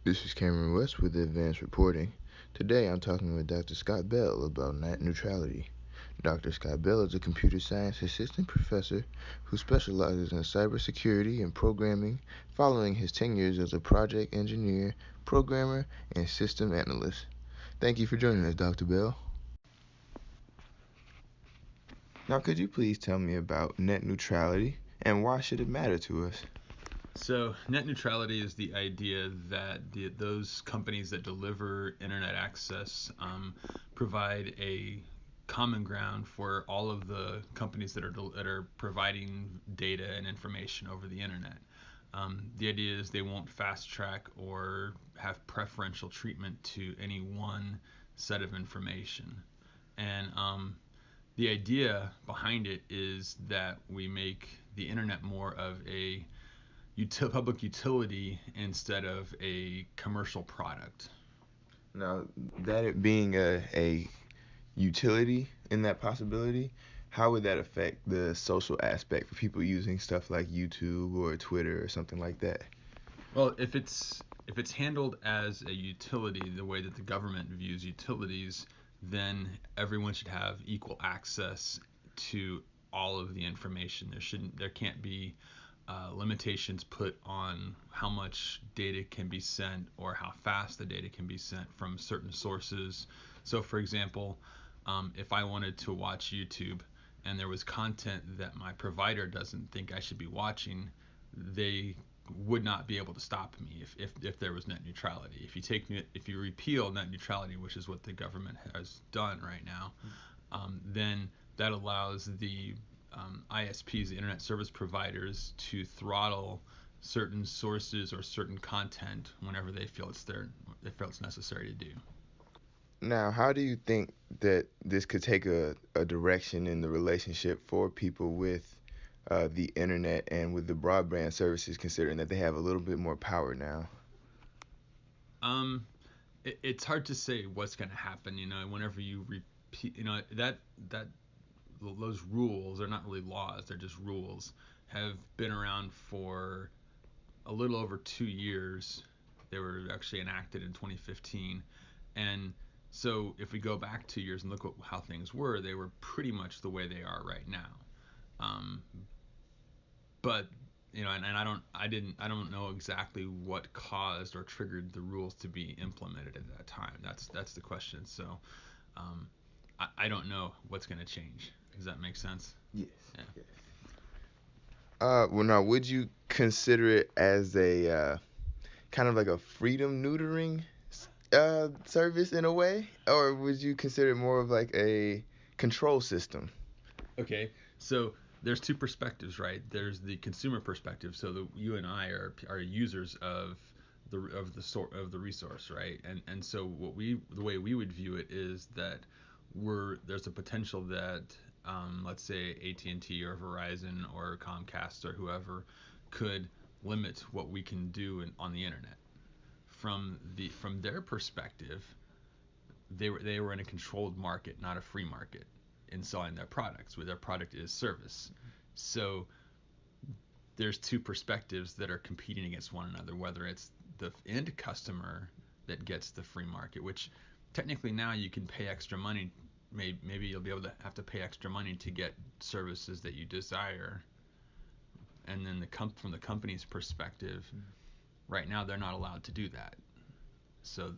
This is Cameron West with Advanced Reporting. Today I'm talking with Dr. Scott Bell about net neutrality. Dr. Scott Bell is a computer science assistant professor who specializes in cybersecurity and programming following his 10 years as a project engineer, programmer, and system analyst. Thank you for joining us, Dr. Bell. Now, could you please tell me about net neutrality and why should it matter to us? So, net neutrality is the idea that those companies that deliver internet access provide a common ground for all of the companies that are providing data and information over the internet. The idea is they won't fast track or have preferential treatment to any one set of information. And the idea behind it is that we make the internet more of a public utility instead of a commercial product. Now, that it being a utility in that possibility, how would that affect the social aspect for people using stuff like YouTube or Twitter or something like that? Well, if it's handled as a utility, the way that the government views utilities, then everyone should have equal access to all of the information. There can't be limitations put on how much data can be sent or how fast the data can be sent from certain sources. So, for example, if I wanted to watch YouTube and there was content that my provider doesn't think I should be watching, they would not be able to stop me if there was net neutrality. If you repeal net neutrality, which is what the government has done right now, then that allows the ISPs, the internet service providers, to throttle certain sources or certain content whenever they feel it's necessary to do. Now, how do you think that this could take a direction in the relationship for people with the internet and with the broadband services, considering that they have a little bit more power now? Um, it's hard to say what's going to happen. Whenever you repeat, that those rules are not really laws; they're just rules. Have been around for a little over 2 years. They were actually enacted in 2015, and so if we go back 2 years and look at how things were, they were pretty much the way they are right now. Um, but I don't know exactly what caused or triggered the rules to be implemented at that time. That's the question. So I don't know what's going to change. Does that make sense? Yes. Yeah. Yes. Well, now, would you consider it as a kind of like a freedom neutering service in a way, or would you consider it more of like a control system? Okay. So there's two perspectives, right? There's the consumer perspective. So you and I are users of the resource, right? And so the way we would view it is that there's a potential that let's say AT&T or Verizon or Comcast or whoever could limit what we can do on the internet. From their perspective, they were in a controlled market, not a free market, in selling their products, where their product is service. So there's two perspectives that are competing against one another, whether it's the end customer that gets the free market, which technically now you can pay extra money. Maybe you'll be able to have to pay extra money to get services that you desire. And then from the company's perspective, right now they're not allowed to do that. So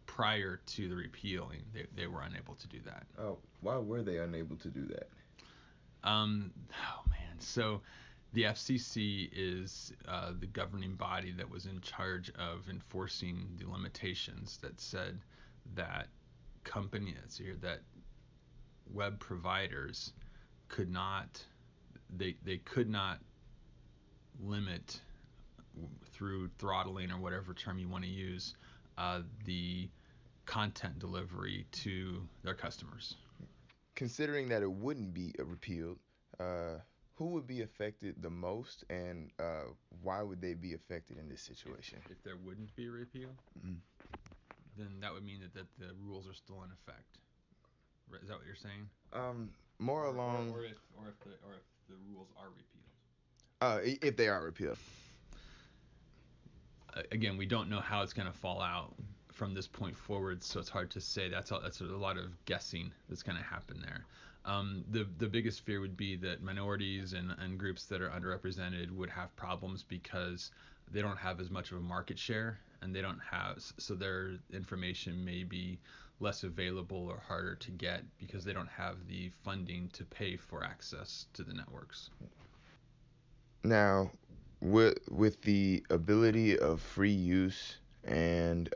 prior to the repealing, they were unable to do that. Oh, why were they unable to do that? Oh man. So the FCC is the governing body that was in charge of enforcing the limitations that said that companies here that web providers could not they could not limit through throttling or whatever term you want to use the content delivery to their customers. Considering that it wouldn't be repealed, uh, who would be affected the most, and why would they be affected in this situation? If there wouldn't be a repeal, Mm. then that would mean that the rules are still in effect. Is that what you're saying? More Or, or, along, or if the rules are repealed. if they are repealed. again, we don't know how it's going to fall out from this point forward, so it's hard to say. That's a lot of guessing that's going to happen there. The biggest fear would be that minorities and groups that are underrepresented would have problems because they don't have as much of a market share, and they don't have, so their information may be less available or harder to get because they don't have the funding to pay for access to the networks. Now, with the ability of free use and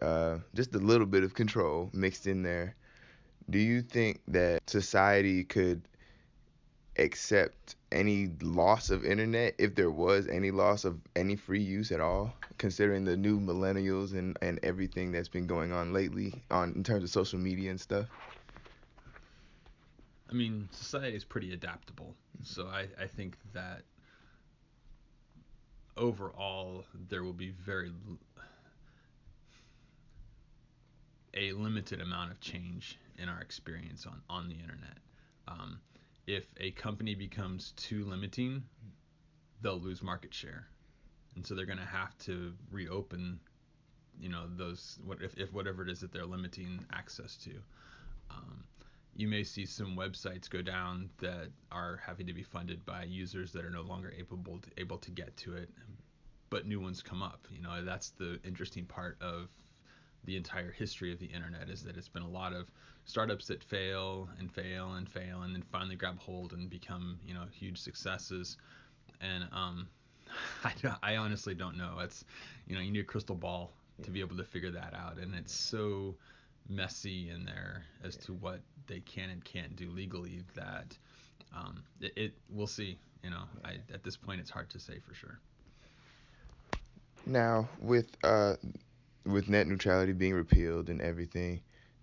just a little bit of control mixed in there, do you think that society could accept any loss of internet if there was any loss of any free use at all, considering the new millennials and everything that's been going on lately in terms of social media and stuff? I mean, society is pretty adaptable, so I think that overall there will be a limited amount of change in our experience on the internet. Um, if a company becomes too limiting, they'll lose market share, and so they're going to have to reopen, those if whatever it is that they're limiting access to. Um, you may see some websites go down that are having to be funded by users that are no longer able to get to it, but new ones come up. That's the interesting part of the entire history of the internet, is that it's been a lot of startups that fail and fail and fail and then finally grab hold and become huge successes. And I honestly don't know. It's you need a crystal ball to be able to figure that out, and it's so messy in there as to what they can and can't do legally that we'll see. At this point it's hard to say for sure. Now, with net neutrality being repealed and everything,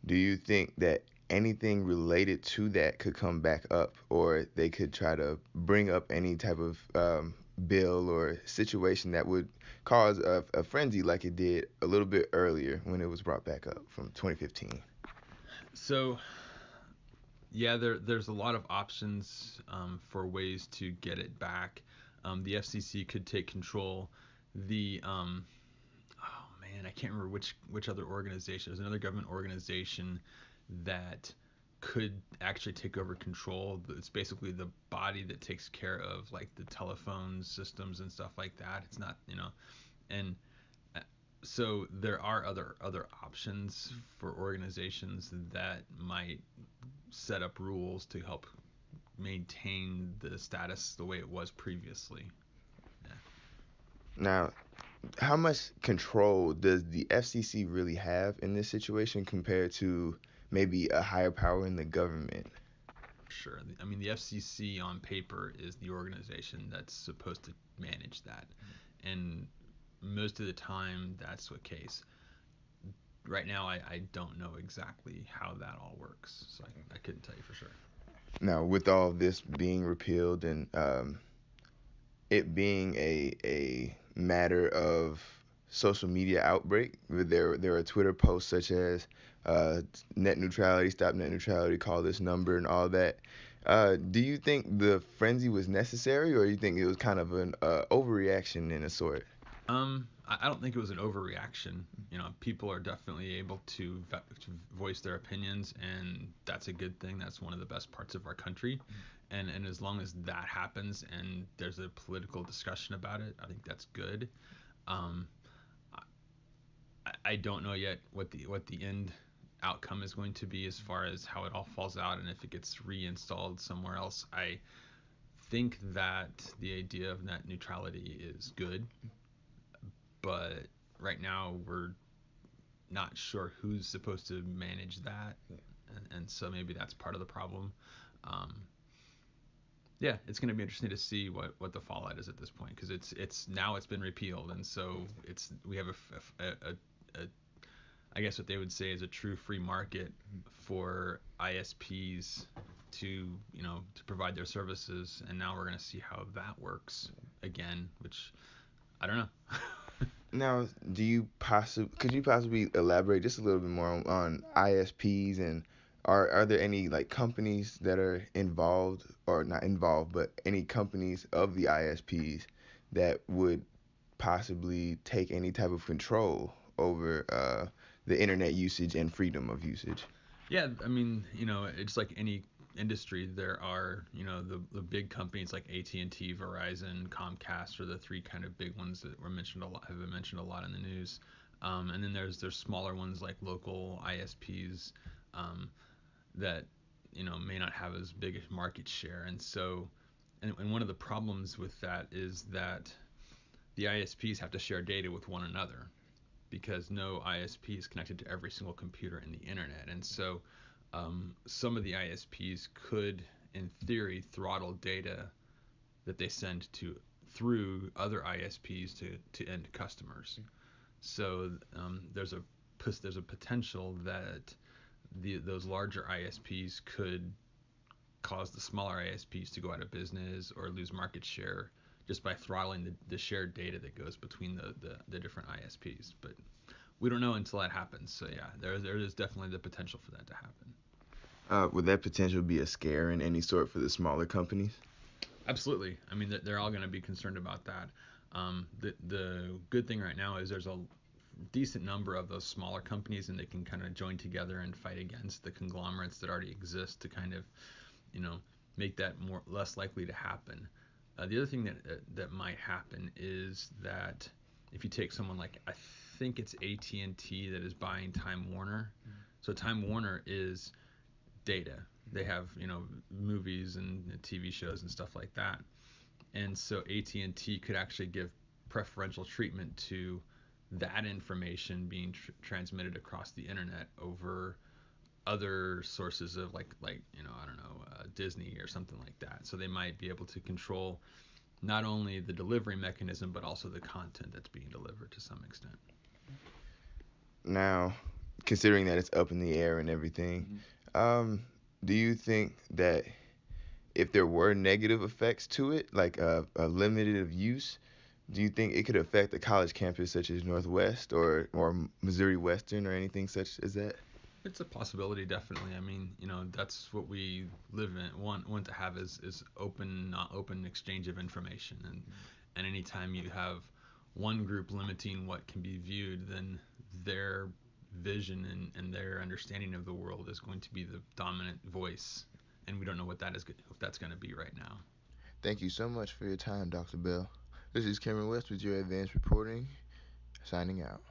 do you think that anything related to that could come back up, or they could try to bring up any type of bill or situation that would cause a frenzy like it did a little bit earlier when it was brought back up from 2015? So yeah, there's a lot of options for ways to get it back. The FCC could take control. Oh man, I can't remember which other organization. There's another government organization that could actually take over control. It's basically the body that takes care of like the telephone systems and stuff like that. It's not, and so there are other options for organizations that might set up rules to help maintain the status the way it was previously. Yeah. Now, how much control does the FCC really have in this situation compared to maybe a higher power in the government? Sure. I mean, the FCC on paper is the organization that's supposed to manage that, and most of the time that's the case. Right now, I don't know exactly how that all works, so I couldn't tell you for sure. Now, with all of this being repealed and it being a matter of social media outbreak, there are Twitter posts such as net neutrality, stop net neutrality, call this number, and all that. Do you think the frenzy was necessary, or do you think it was kind of an overreaction in a sort? I don't think it was an overreaction. People are definitely able to voice their opinions, and that's a good thing. That's one of the best parts of our country. And as long as that happens and there's a political discussion about it, I think that's good. Um, I don't know yet what the end outcome is going to be as far as how it all falls out and if it gets reinstalled somewhere else. I think that the idea of net neutrality is good, but right now we're not sure who's supposed to manage that, and so maybe that's part of the problem. Um, yeah, it's going to be interesting to see what the fallout is at this point, because it's now it's been repealed, and so we have a I guess what they would say is a true free market for ISPs to provide their services, and now we're going to see how that works again, which I don't know. Now, could you possibly elaborate just a little bit more on ISPs, and are there any like companies that are involved, or not involved, but any companies of the ISPs that would possibly take any type of control over the internet usage and freedom of usage? Yeah, I mean, it's like any industry. There are, the big companies like AT&T, Verizon, Comcast are the three kind of big ones that were mentioned a lot, have been mentioned a lot in the news. And then there's smaller ones like local ISPs that may not have as big a market share. And so, and one of the problems with that is that the ISPs have to share data with one another because no ISP is connected to every single computer in the internet. And so some of the ISPs could, in theory, throttle data that they send to through other ISPs to end customers. So there's a potential that those larger ISPs could cause the smaller ISPs to go out of business or lose market share just by throttling the shared data that goes between the different ISPs. But we don't know until that happens. So yeah, there is definitely the potential for that to happen. Would that potential be a scare in any sort for the smaller companies? Absolutely. I mean, they're all going to be concerned about that. The good thing right now is there's a decent number of those smaller companies, and they can kind of join together and fight against the conglomerates that already exist to kind of, make that less likely to happen. The other thing that might happen is that if you take someone like, I think it's AT&T that is buying Time Warner. So Time Warner is data. They have movies and TV shows and stuff like that. And so AT&T could actually give preferential treatment to that information being transmitted across the internet over other sources of like I don't know, Disney or something like that. So they might be able to control not only the delivery mechanism but also the content that's being delivered to some extent. Now, considering that it's up in the air and everything, do you think that if there were negative effects to it, like a limited of use, do you think it could affect a college campus such as Northwest or Missouri Western or anything such as that? It's a possibility, definitely. I mean, that's what we live in. Want to have is open, not open exchange of information, and anytime you have one group limiting what can be viewed, then their vision and their understanding of the world is going to be the dominant voice, and we don't know what that's going to be right now. Thank you so much for your time, Dr. Bell. This is Cameron West with your advanced reporting, signing out.